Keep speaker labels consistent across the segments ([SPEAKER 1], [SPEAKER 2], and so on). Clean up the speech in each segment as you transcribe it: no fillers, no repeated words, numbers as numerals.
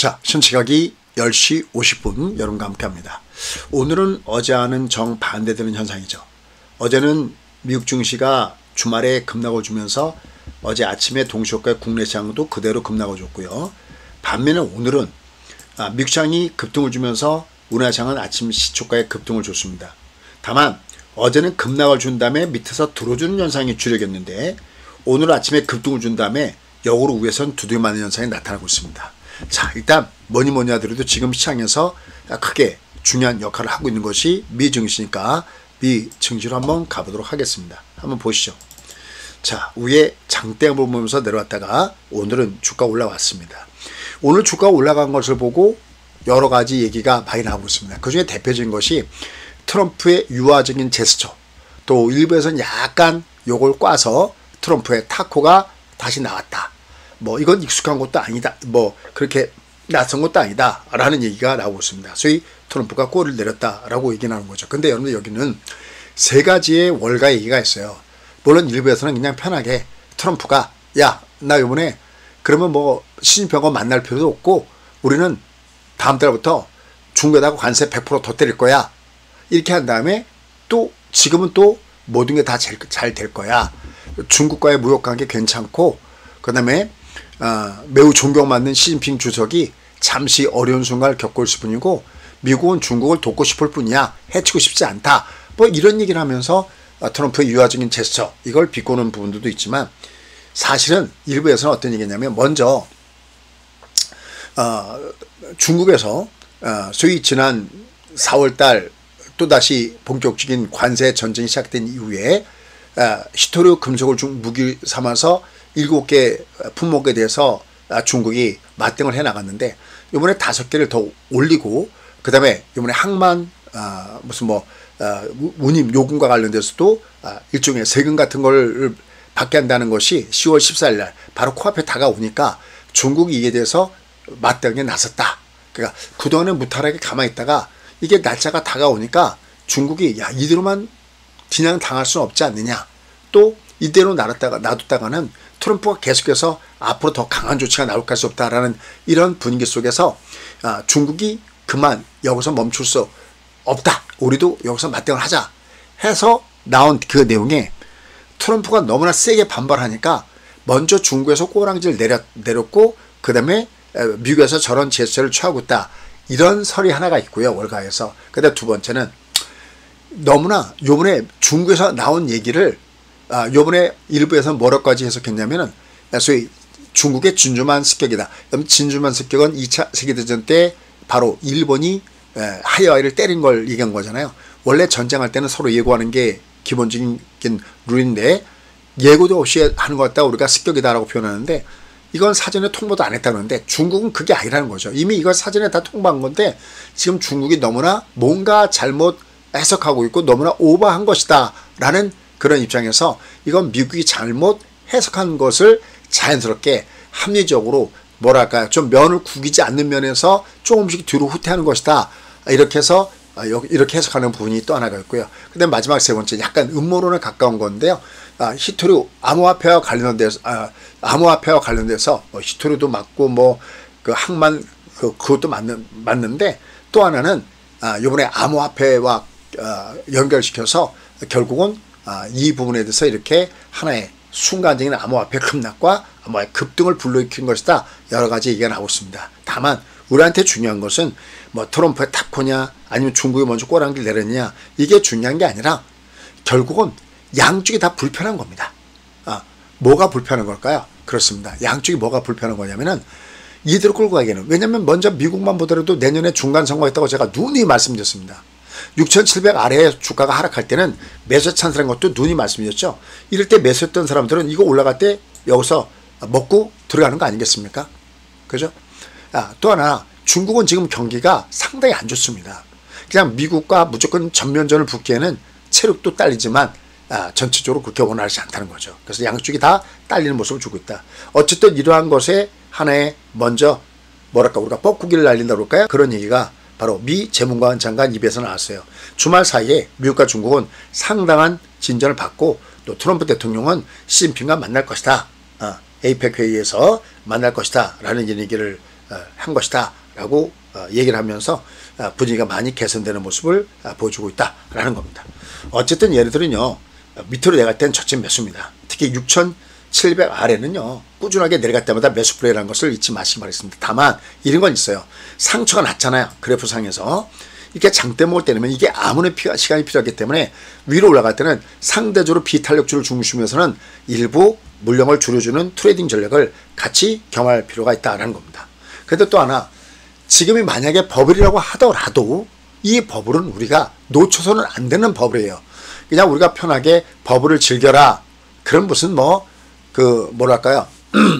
[SPEAKER 1] 자, 현시각이 10시 50분 여러분과 함께합니다. 오늘은 어제와는 정반대되는 현상이죠. 어제는 미국 증시가 주말에 급락을 주면서 어제 아침에 동시효과의 국내 시장도 그대로 급락을 줬고요. 반면에 오늘은 미국 시장이 급등을 주면서 우리나라 시장은 아침 시초가에 급등을 줬습니다. 다만 어제는 급락을 준 다음에 밑에서 들어주는 현상이 주력이었는데 오늘 아침에 급등을 준 다음에 역으로 위에선 두드려 맞는 현상이 나타나고 있습니다. 자, 일단 뭐니 하더라도 지금 시장에서 크게 중요한 역할을 하고 있는 것이 미 증시니까 미 증시로 한번 가보도록 하겠습니다. 한번 보시죠. 자, 위에 장대를 보면서 내려왔다가 오늘은 주가 올라왔습니다. 오늘 주가 올라간 것을 보고 여러 가지 얘기가 많이 나오고 있습니다. 그 중에 대표적인 것이 트럼프의 유화적인 제스처, 또 일부에서는 약간 요걸 꽈서 트럼프의 타코가 다시 나왔다. 뭐 이건 익숙한 것도 아니다. 뭐 그렇게 낯선 것도 아니다. 라는 얘기가 나오고 있습니다. 소위 트럼프가 꼬리를 내렸다라고 얘기 나오는 거죠. 근데 여러분들 여기는 세 가지의 월가 얘기가 있어요. 물론 일부에서는 그냥 편하게 트럼프가 야, 나 이번에 그러면 뭐 시진핑하고 만날 필요도 없고 우리는 다음 달부터 중국에다가 관세 100% 더 때릴 거야. 이렇게 한 다음에 또 지금은 또 모든 게 다 잘 될 거야. 중국과의 무역관계 괜찮고 그 다음에 매우 존경받는 시진핑 주석이 잠시 어려운 순간을 겪고 있을 뿐이고 미국은 중국을 돕고 싶을 뿐이야. 해치고 싶지 않다. 뭐 이런 얘기를 하면서 트럼프의 유화적인 제스처 이걸 비꼬는 부분들도 있지만 사실은 일부에서는 어떤 얘기냐면 먼저 중국에서 소위 지난 4월달 또다시 본격적인 관세 전쟁이 시작된 이후에 히토류 금속을 무기 삼아서 7개 품목에 대해서 중국이 맞대응을 해 나갔는데 이번에 5개를 더 올리고 그 다음에 이번에 항만 무슨 뭐 운임 요금과 관련돼서도 일종의 세금 같은 걸 받게 한다는 것이 10월 14일 날 바로 코앞에 다가오니까 중국이 이에 대해서 맞대응에 나섰다. 그러니까 그동안은 무탈하게 가만히 있다가 이게 날짜가 다가오니까 중국이 야 이대로만 그냥 당할 수는 없지 않느냐. 또 이대로 놔뒀다가는 트럼프가 계속해서 앞으로 더 강한 조치가 나올 수 없다라는 이런 분위기 속에서 중국이 그만 여기서 멈출 수 없다. 우리도 여기서 맞대응을 하자 해서 나온 그 내용에 트럼프가 너무나 세게 반발하니까 먼저 중국에서 꼬랑지를 내렸고 그 다음에 미국에서 저런 제스처를 취하고 있다. 이런 설이 하나가 있고요. 월가에서. 근데 두 번째는 너무나 요번에 중국에서 나온 얘기를 요번에 일부에서 뭐라까지 해석했냐면은 소위 중국의 진주만 습격이다. 진주만 습격은 2차 세계대전 때 바로 일본이 하와이를 때린 걸 얘기한 거잖아요. 원래 전쟁할 때는 서로 예고하는 게 기본적인 룰인데 예고도 없이 하는 것 같다 우리가 습격이다라고 표현하는데 이건 사전에 통보도 안 했다는데 중국은 그게 아니라는 거죠. 이미 이걸 사전에 다 통보한 건데 지금 중국이 너무나 뭔가 잘못 해석하고 있고 너무나 오버한 것이다 라는 그런 입장에서 이건 미국이 잘못 해석한 것을 자연스럽게 합리적으로 뭐랄까요 좀 면을 구기지 않는 면에서 조금씩 뒤로 후퇴하는 것이다 이렇게 해서 이렇게 해석하는 부분이 또 하나가 있고요. 그 다음에 마지막 세 번째 약간 음모론에 가까운 건데요. 히토류 암호화폐와 관련돼서 뭐 히토류도 맞고 뭐 그 항만 그것도 맞는데 또 하나는 이번에 암호화폐와 연결시켜서 결국은 이 부분에 대해서 이렇게 하나의 순간적인 암호화폐 급락과 암호화폐 급등을 불러일으킨 것이다. 여러 가지 얘기가 나오고 있습니다. 다만 우리한테 중요한 것은 뭐 트럼프의 타코냐 아니면 중국이 먼저 꼬랑지를 내렸냐 이게 중요한 게 아니라 결국은 양쪽이 다 불편한 겁니다. 뭐가 불편한 걸까요? 그렇습니다. 양쪽이 뭐가 불편한 거냐면은 이대로 끌고 가기에는 왜냐면 먼저 미국만 보더라도 내년에 중간선거가 있다고 제가 누누이 말씀드렸습니다. 6,700 아래에 주가가 하락할 때는 매수 찬스라는 것도 누누이 말씀드렸죠. 이럴 때 매수했던 사람들은 이거 올라갈 때 여기서 먹고 들어가는 거 아니겠습니까? 그죠? 또 하나 중국은 지금 경기가 상당히 안 좋습니다. 그냥 미국과 무조건 전면전을 붙기에는 체력도 딸리지만 전체적으로 그렇게 원활하지 않다는 거죠. 그래서 양쪽이 다 딸리는 모습을 주고 있다. 어쨌든 이러한 것에 하나의 먼저 뭐랄까 우리가 뻐꾸기를 날린다 그럴까요? 그런 얘기가 바로 미 재무관 장관 입에서 나왔어요. 주말 사이에 미국과 중국은 상당한 진전을 받고 또 트럼프 대통령은 시진핑과 만날 것이다. 에이펙 회의에서 만날 것이다 라는 얘기를 한 것이다 라고 얘기를 하면서 분위기가 많이 개선되는 모습을 보여주고 있다라는 겁니다. 어쨌든 얘네들은요 밑으로 내려갈 땐 저점 매수입니다. 특히 6,700 아래는요 꾸준하게 내려갈 때마다 매수 플레이라는 것을 잊지 마시기 바라겠습니다. 다만 이런 건 있어요. 상처가 났잖아요. 그래프상에서 이렇게 장대목을 때리면 이게 아무런 시간이 필요하기 때문에 위로 올라갈 때는 상대적으로 비탄력주를 중심에서는 일부 물량을 줄여주는 트레이딩 전략을 같이 겸할 필요가 있다는 겁니다. 그런데 또 하나, 지금이 만약에 버블이라고 하더라도 이 버블은 우리가 놓쳐서는 안 되는 버블이에요. 그냥 우리가 편하게 버블을 즐겨라, 그런 무슨 뭐랄까요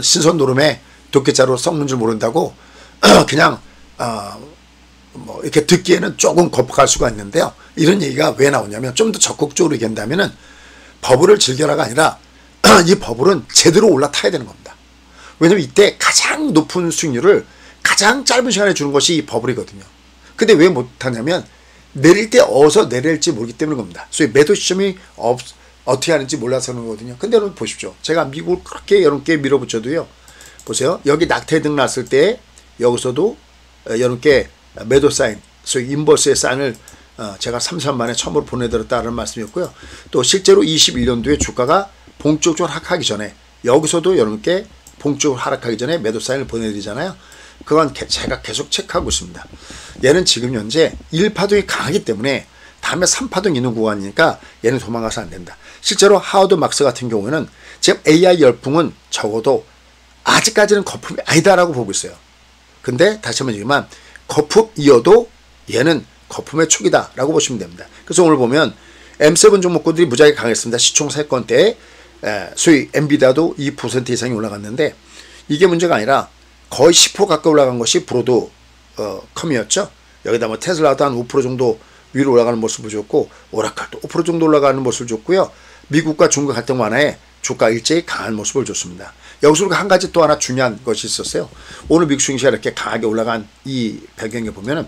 [SPEAKER 1] 신선 노름에 도끼자루 썩는 줄 모른다고 그냥 이렇게 듣기에는 조금 거북할 수가 있는데요. 이런 얘기가 왜 나오냐면 좀 더 적극적으로 얘기한다면은 버블을 즐겨라가 아니라 이 버블은 제대로 올라타야 되는 겁니다. 왜냐면 이때 가장 높은 수익률을 가장 짧은 시간에 주는 것이 이 버블이거든요. 근데 왜 못하냐면 내릴 때 어디서 내릴지 모르기 때문인 겁니다. 소위 매도 시점이 어떻게 하는지 몰라서 그런 거거든요. 근데 여러분 보십시오. 제가 미국을 그렇게 여러분께 밀어붙여도요. 보세요. 여기 낙태등 났을 때 여기서도 여러분께 매도 사인, 소위 인버스의 사인을 제가 3년 만에 처음으로 보내드렸다는 말씀이었고요. 또 실제로 21년도에 주가가 본격적으로 하락하기 전에 여기서도 여러분께 본격적으로 하락하기 전에 매도 사인을 보내드리잖아요. 그건 제가 계속 체크하고 있습니다. 얘는 지금 현재 1파동이 강하기 때문에 다음에 3파동 있는 구간이니까 얘는 도망가서 안 된다. 실제로 하워드 막스 같은 경우에는 지금 AI 열풍은 적어도 아직까지는 거품이 아니다라고 보고 있어요. 근데 다시 한번 얘기하면 거품이어도 얘는 거품의 초기다라고 보시면 됩니다. 그래서 오늘 보면 M7 종목군들이 무지하게 강했습니다. 시총3건대에 소위 엔비디아도 2% 이상이 올라갔는데 이게 문제가 아니라 거의 10% 가까이 올라간 것이 브로드컴이었죠. 여기다 뭐 테슬라도 한 5% 정도 위로 올라가는 모습을 줬고 오라클도 5% 정도 올라가는 모습을 줬고요. 미국과 중국 갈등 완화에 주가 일제히 강한 모습을 줬습니다. 여기서 한 가지 또 하나 중요한 것이 있었어요. 오늘 미국 증시가 이렇게 강하게 올라간 이 배경에 보면은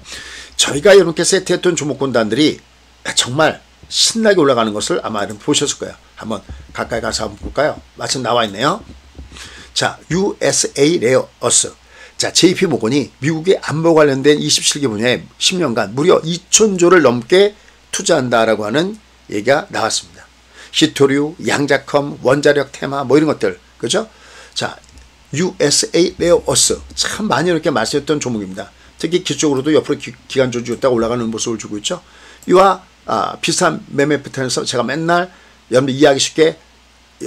[SPEAKER 1] 저희가 이렇게 세트했던 종목군단들이 정말 신나게 올라가는 것을 아마 여러분 보셨을 거예요. 한번 가까이 가서 한번 볼까요? 마침 나와 있네요. 자, USA Rare Earth. 자, JP 모건이 미국의 안보 관련된 27개 분야에 10년간 무려 2,000조를 넘게 투자한다라고 하는 얘기가 나왔습니다. 시토류, 양자컴, 원자력 테마 뭐 이런 것들, 그죠? 자, USA Rare Earth 참 많이 이렇게 말씀했던 종목입니다. 특히 기초적으로도 옆으로 기간 조주였다가 올라가는 모습을 주고 있죠. 이와 비슷한 매매 패턴에서 제가 맨날 여러분들 이해하기 쉽게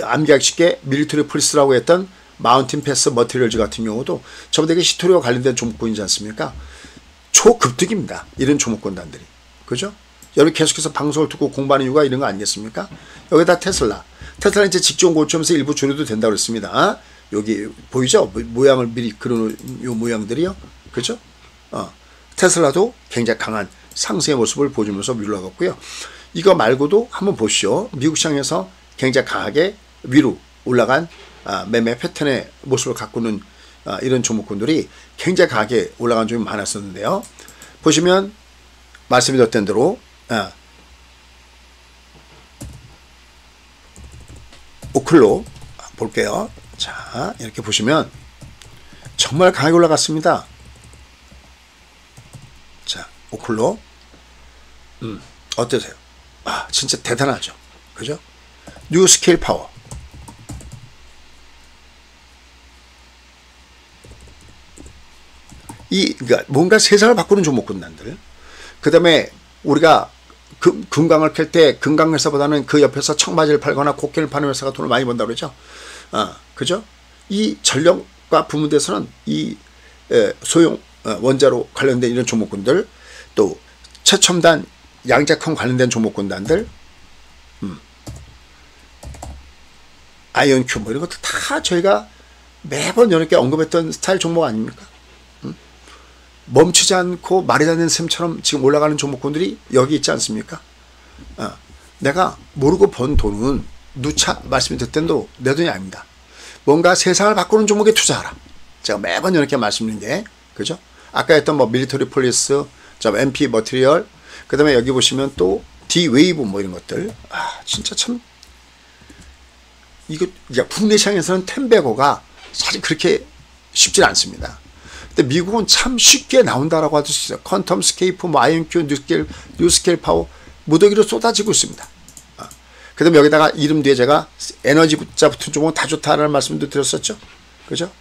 [SPEAKER 1] 암기하기 쉽게 밀리터리 폴리스라고 했던 마운틴 패스 머티리얼즈 같은 경우도 전부 되게 시토리와 관련된 종목군이지 않습니까? 초급득입니다. 이런 종목군단들이. 그죠? 여러분 계속해서 방송을 듣고 공부하는 이유가 이런 거 아니겠습니까? 여기다 테슬라는 이제 직전 고점에서 일부 조류도 된다고 그랬습니다. 여기 보이죠? 모양을 미리 그려놓은 요 모양들이요. 그죠? 테슬라도 굉장히 강한 상승의 모습을 보여주면서 올라갔고요. 이거 말고도 한번 보시죠. 미국 시장에서 굉장히 강하게 위로 올라간 매매 패턴의 모습을 갖고 있는 이런 종목군들이 굉장히 강하게 올라간 종이 많았었는데요. 보시면 말씀드렸던 대로 오클로 볼게요. 자, 이렇게 보시면 정말 강하게 올라갔습니다. 자, 오클로 어떠세요? 진짜 대단하죠. 그죠? 뉴 스케일 파워. 그러니까 뭔가 세상을 바꾸는 종목군단들. 그 다음에 우리가 금강을 캘 때 금강회사보다는 그 옆에서 청바지를 팔거나 곡괭이를 파는 회사가 돈을 많이 번다고 그러죠. 그죠? 이 전력과 부문대에서는 이 소형 원자로 관련된 이런 종목군들, 또 최첨단 양자컴 관련된 종목군단들, 아이언큐 뭐 이런 것들 다 저희가 매번 이렇게 언급했던 스타일 종목 아닙니까? 멈추지 않고 말이 닿는 셈처럼 지금 올라가는 종목군들이 여기 있지 않습니까? 내가 모르고 번 돈은 누차 말씀이 됐던도 내 돈이 아닙니다. 뭔가 세상을 바꾸는 종목에 투자하라. 제가 매번 이렇게 말씀드린 게, 그죠? 아까 했던 뭐 밀리터리 폴리스, MP 머티리얼, 그 다음에 여기 보시면 또 D 웨이브 뭐 이런 것들. 진짜 참, 이거 국내 시장에서는 텐베거가 사실 그렇게 쉽지 않습니다. 근데 미국은 참 쉽게 나온다라고 할 수 있어요. 퀀텀 스케이프, 뭐 아이온큐, 뉴스케일 파워 무더기로 쏟아지고 있습니다. 그 다음에 여기다가 이름 뒤에 제가 에너지 자 붙은 종목은 다 좋다라는 말씀도 드렸었죠. 그죠?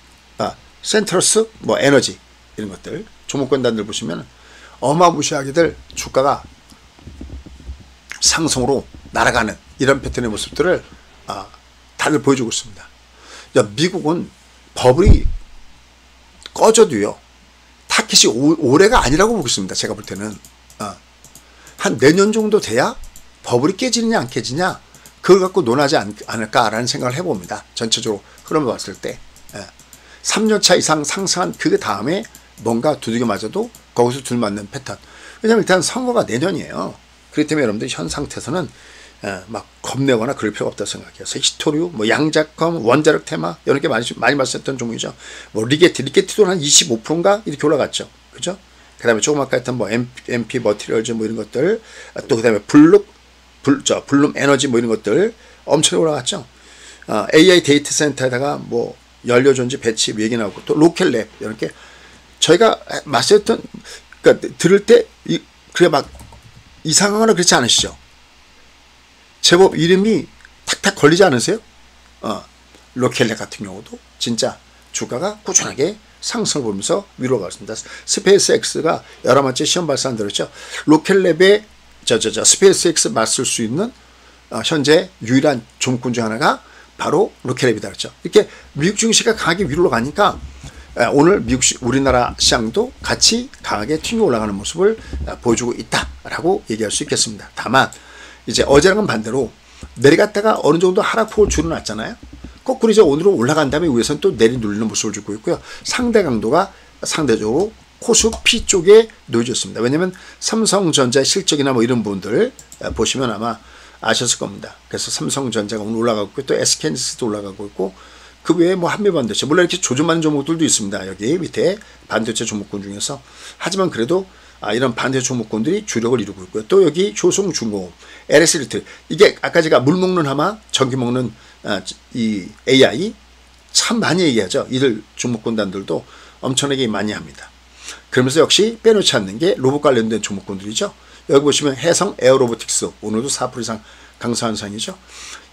[SPEAKER 1] 센트러스, 뭐 에너지 이런 것들 종목권단들 보시면 어마무시하게들 주가가 상승으로 날아가는 이런 패턴의 모습들을 다들 보여주고 있습니다. 미국은 버블이 꺼져도요 타켓이 올해가 아니라고 보고 있습니다. 제가 볼 때는 한 내년 정도 돼야 버블이 깨지느냐 안 깨지냐 그걸 갖고 논하지 않을까라는 생각을 해봅니다. 전체적으로 흐름을 봤을 때 3년차 이상 상승한 그 다음에 뭔가 두들겨 맞아도 거기서 둘맞는 패턴. 왜냐하면 일단 선거가 내년이에요. 그렇기 때문에 여러분들 현 상태에서는 막 겁내거나 그럴 필요가 없다고 생각해요. 그래서 히스토리오, 뭐 양자컴, 원자력 테마 이런 게 많이 말씀했던 종목이죠. 뭐 리게티도 한 25%인가 이렇게 올라갔죠. 그죠? 그 다음에 조금 아까 했던 뭐 MP 머티리얼즈 뭐 이런 것들, 또 그 다음에 블룸 에너지 뭐 이런 것들 엄청 올라갔죠. AI 데이터 센터에다가 뭐 연료전지 배치 얘기 나오고 또 로켓랩 이렇게 저희가 말씀했던 그러니까 들을 때 그게 막 이상하거나 그렇지 않으시죠? 제법 이름이 탁탁 걸리지 않으세요? 로켓랩 같은 경우도 진짜 주가가 꾸준하게 상승을 보면서 위로 갔습니다. 스페이스X가 여러 번째 시험 발사한 들었죠. 로켓랩에 스페이스X 맞설 수 있는 현재 유일한 종목군 중 하나가 바로 로켓랩이다 그랬죠. 이렇게 미국 증시가 강하게 위로 가니까 오늘 우리나라 시장도 같이 강하게 튕겨 올라가는 모습을 보여주고 있다라고 얘기할 수 있겠습니다. 다만 이제 어제랑은 반대로 내려갔다가 어느 정도 하락폭을 줄여놨잖아요. 거꾸로 이제 오늘은 올라간 다음에 위에서는 또 내리누리는 모습을 주고 있고요. 상대 강도가 상대적으로 코스피 쪽에 놓여졌습니다. 왜냐하면 삼성전자의 실적이나 뭐 이런 부분들 보시면 아마 아셨을 겁니다. 그래서 삼성전자가 오늘 올라가고 있고 또 SK하이닉스도 올라가고 있고 그 외에 뭐 한미반도체 물론 이렇게 조조많은 종목들도 있습니다. 여기 밑에 반도체 종목군 중에서 하지만 그래도 이런 반도체 종목군들이 주력을 이루고 있고요. 또 여기 조성중공업, LS리틀 이게 아까 제가 물 먹는 하마, 전기 먹는 이 AI 참 많이 얘기하죠. 이들 종목군단들도 엄청나게 많이 합니다. 그러면서 역시 빼놓지 않는 게 로봇 관련된 종목군들이죠. 여기 보시면 해성 에어로보틱스 오늘도 4% 이상 강세한 상이죠.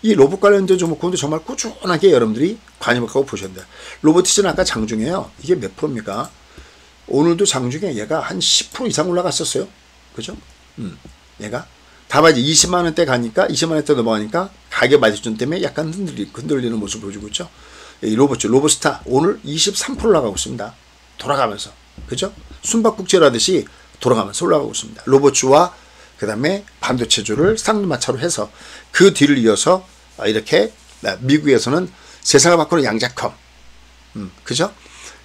[SPEAKER 1] 이 로봇 관련된 종목군도 정말 꾸준하게 여러분들이 관심하고 보셔야 됩니다. 로보틱스는 아까 장중에요. 이게 몇 프로입니까? 오늘도 장중에 얘가 한 10% 이상 올라갔었어요. 그죠? 얘가 다만 이제 20만 원대 가니까 20만 원대 넘어가니까 가격 마이너스 때문에 약간 흔들리는 모습을 보여주고 있죠. 이 로봇스타 오늘 23% 올라가고 있습니다. 돌아가면서 그죠? 숨바꼭질하듯이 돌아가면서 올라가고 있습니다. 로봇주와 그 다음에 반도체주를 쌍두마차로 해서 그 뒤를 이어서 이렇게 미국에서는 세상을 바꾸는 양자컴 그죠?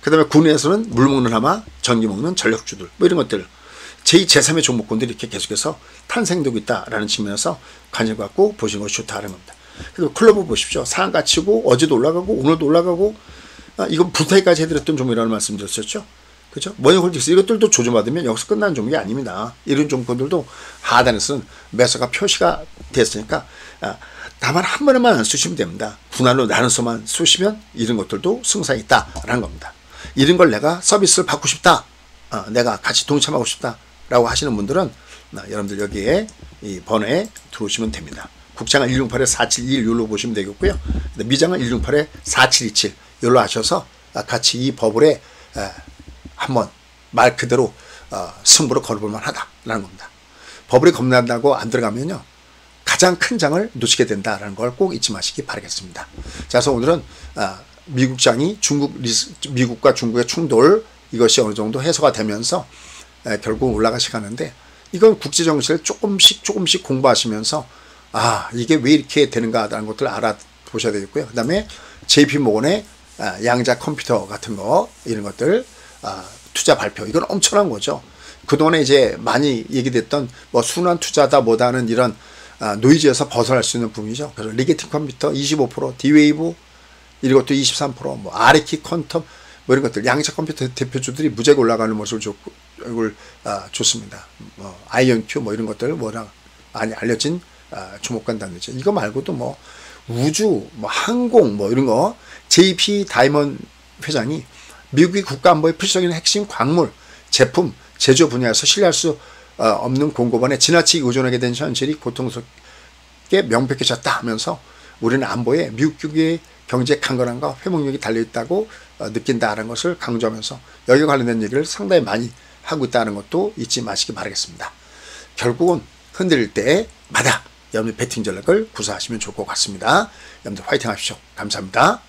[SPEAKER 1] 그 다음에 국내에서는 물 먹는 하마, 전기 먹는 전력주들 뭐 이런 것들 제2, 제3의 종목군들이 이렇게 계속해서 탄생되고 있다라는 측면에서 관심 갖고 보시는 것이 좋다는 겁니다. 그리고 클로버 보십시오. 상한가 치고 어제도 올라가고 오늘도 올라가고 이건 불타기까지 해드렸던 종목이라는 말씀 드렸었죠. 그죠? 머니홀딩스 이것들도 조정받으면 여기서 끝나는 종목이 아닙니다. 이런 종목들도 하단에서는 매수가 표시가 됐으니까 다만 한 번에만 쑤시면 됩니다. 분할로 나눠서만 쑤시면 이런 것들도 승산이 있다라는 겁니다. 이런 걸 내가 서비스를 받고 싶다. 내가 같이 동참하고 싶다. 라고 하시는 분들은 여러분들 여기에 이 번호에 들어오시면 됩니다. 국장은 168-4721로 보시면 되겠고요. 미장은 168-4727 열로 하셔서 같이 이 버블에 한번 말 그대로 승부를 걸어볼만 하다라는 겁니다. 버블이 겁난다고 안 들어가면요. 가장 큰 장을 놓치게 된다라는 걸 꼭 잊지 마시기 바라겠습니다. 자, 그래서 오늘은 미국장이 미국과 중국의 충돌 이것이 어느 정도 해소가 되면서 결국 올라가시 가는데 이건 국제정세를 조금씩 공부하시면서 이게 왜 이렇게 되는가라는 것들을 알아보셔야 되겠고요. 그 다음에 JP모건의 양자 컴퓨터 같은 거 이런 것들 투자 발표 이건 엄청난 거죠. 그동안에 이제 많이 얘기됐던 뭐 순환 투자다 뭐다는 이런 노이즈에서 벗어날 수 있는 부분이죠. 그래서 리게팅 컴퓨터 25%, D-웨이브 이런 것도 23%, 뭐 아르키 퀀텀 뭐 이런 것들 양자 컴퓨터 대표주들이 무지하게 올라가는 모습을 좋습니다. 뭐 아이언큐 뭐 이런 것들 워낙 많이 알려진 주목관단이죠. 이거 말고도 뭐 우주, 뭐 항공 뭐 이런 거 JP 다이먼 회장이 미국이 국가안보의 필수적인 핵심 광물, 제품, 제조 분야에서 신뢰할 수 없는 공급원에 지나치게 의존하게 된 현실이 고통스럽게 명백해졌다 하면서 우리는 안보에 미국의 경제 강건함과 회복력이 달려있다고 느낀다는 것을 강조하면서 여기와 관련된 얘기를 상당히 많이 하고 있다는 것도 잊지 마시기 바라겠습니다. 결국은 흔들릴 때마다 여러분의 배팅 전략을 구사하시면 좋을 것 같습니다. 여러분들 화이팅 하십시오. 감사합니다.